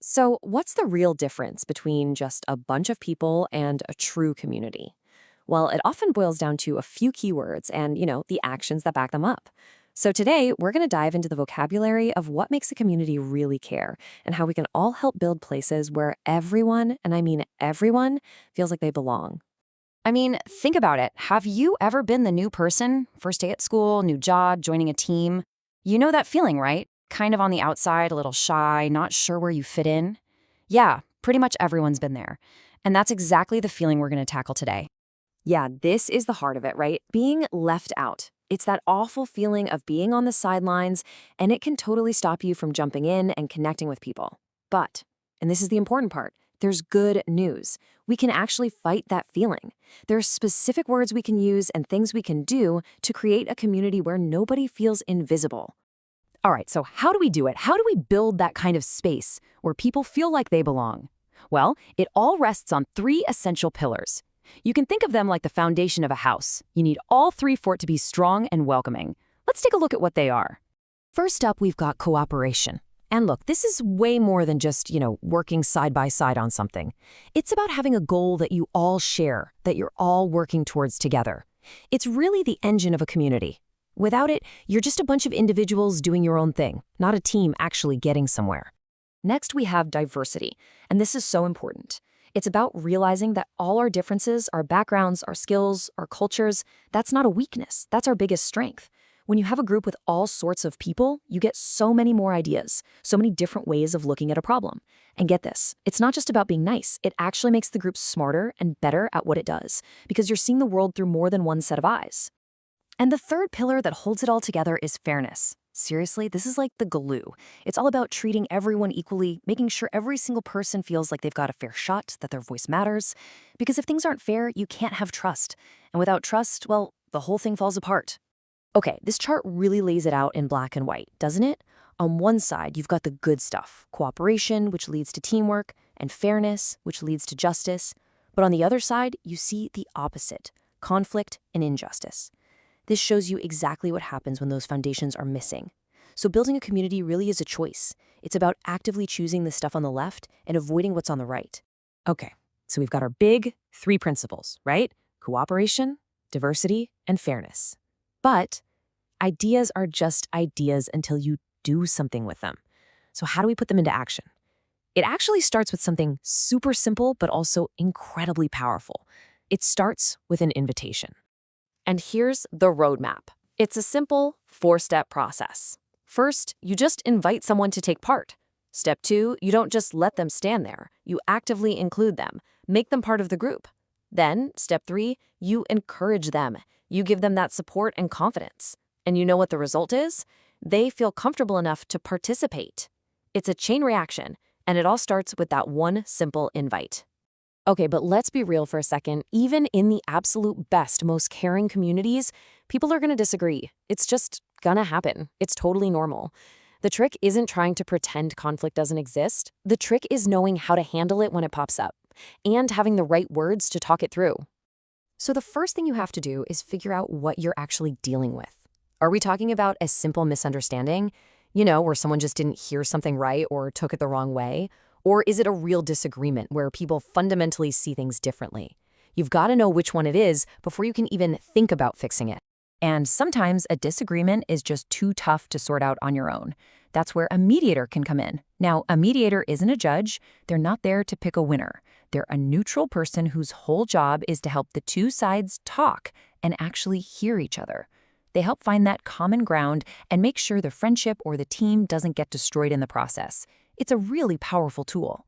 So, what's the real difference between just a bunch of people and a true community? Well, it often boils down to a few keywords and, the actions that back them up. So, today we're going to dive into the vocabulary of what makes a community really care and how we can all help build places where everyone, and I mean everyone, feels like they belong. Think about it. Have you ever been the new person? First day at school, new job, joining a team. You know that feeling, right? Kind of on the outside, a little shy, not sure where you fit in. Yeah, pretty much everyone's been there. And that's exactly the feeling we're going to tackle today. Yeah, this is the heart of it, right? Being left out. It's that awful feeling of being on the sidelines, and it can totally stop you from jumping in and connecting with people. But, and this is the important part, there's good news. We can actually fight that feeling. There are specific words we can use and things we can do to create a community where nobody feels invisible. All right, so how do we do it? How do we build that kind of space where people feel like they belong? Well, it all rests on three essential pillars. You can think of them like the foundation of a house. You need all three for it to be strong and welcoming. Let's take a look at what they are. First up, we've got cooperation. And look, this is way more than just, working side by side on something. It's about having a goal that you all share, that you're all working towards together. It's really the engine of a community. Without it, you're just a bunch of individuals doing your own thing, not a team actually getting somewhere. Next, we have diversity, and this is so important. It's about realizing that all our differences, our backgrounds, our skills, our cultures, that's not a weakness. That's our biggest strength. When you have a group with all sorts of people, you get so many more ideas, so many different ways of looking at a problem. And get this, it's not just about being nice. It actually makes the group smarter and better at what it does, because you're seeing the world through more than one set of eyes. And the third pillar that holds it all together is fairness. Seriously, this is like the glue. It's all about treating everyone equally, making sure every single person feels like they've got a fair shot, that their voice matters. Because if things aren't fair, you can't have trust. And without trust, well, the whole thing falls apart. Okay, this chart really lays it out in black and white, doesn't it? On one side, you've got the good stuff, cooperation, which leads to teamwork, and fairness, which leads to justice. But on the other side, you see the opposite, conflict and injustice. This shows you exactly what happens when those foundations are missing. So building a community really is a choice. It's about actively choosing the stuff on the left and avoiding what's on the right. Okay, so we've got our big three principles, right? Cooperation, diversity, and fairness. But ideas are just ideas until you do something with them. So how do we put them into action? It actually starts with something super simple, but also incredibly powerful. It starts with an invitation. And here's the roadmap. It's a simple 4-step process. First, you just invite someone to take part. Step 2, you don't just let them stand there. You actively include them, make them part of the group. Then, step 3, you encourage them. You give them that support and confidence. And you know what the result is? They feel comfortable enough to participate. It's a chain reaction, and it all starts with that one simple invite. Okay, but let's be real for a second. Even in the absolute best, most caring communities, people are going to disagree. It's just gonna happen. It's totally normal. The trick isn't trying to pretend conflict doesn't exist. The trick is knowing how to handle it when it pops up and having the right words to talk it through. So the first thing you have to do is figure out what you're actually dealing with. Are we talking about a simple misunderstanding? Where someone just didn't hear something right or took it the wrong way? Or is it a real disagreement where people fundamentally see things differently? You've got to know which one it is before you can even think about fixing it. And sometimes a disagreement is just too tough to sort out on your own. That's where a mediator can come in. Now, a mediator isn't a judge. They're not there to pick a winner. They're a neutral person whose whole job is to help the two sides talk and actually hear each other. They help find that common ground and make sure the friendship or the team doesn't get destroyed in the process. It's a really powerful tool.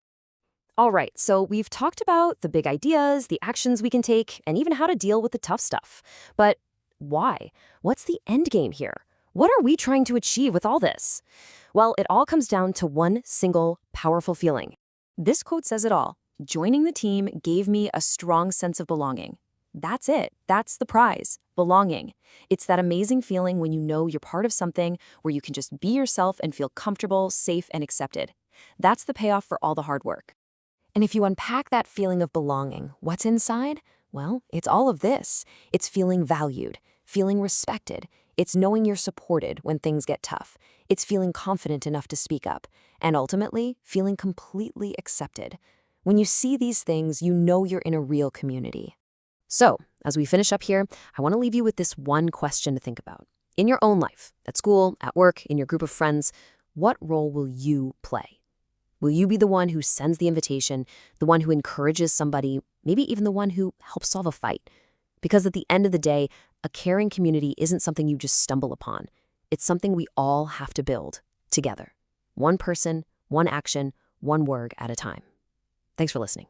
All right, so we've talked about the big ideas, the actions we can take, and even how to deal with the tough stuff. But why? What's the end game here? What are we trying to achieve with all this? Well, it all comes down to one single, powerful feeling. This quote says it all. Joining the team gave me a strong sense of belonging. That's it. That's the prize. Belonging. It's that amazing feeling when you know you're part of something where you can just be yourself and feel comfortable, safe, and accepted. That's the payoff for all the hard work. And if you unpack that feeling of belonging, what's inside? Well, it's all of this. It's feeling valued, feeling respected. It's knowing you're supported when things get tough. It's feeling confident enough to speak up. And ultimately, feeling completely accepted. When you see these things, you know you're in a real community. So, as we finish up here, I want to leave you with this one question to think about. In your own life, at school, at work, in your group of friends, what role will you play? Will you be the one who sends the invitation, the one who encourages somebody, maybe even the one who helps solve a fight? Because at the end of the day, a caring community isn't something you just stumble upon. It's something we all have to build together. One person, one action, one word at a time. Thanks for listening.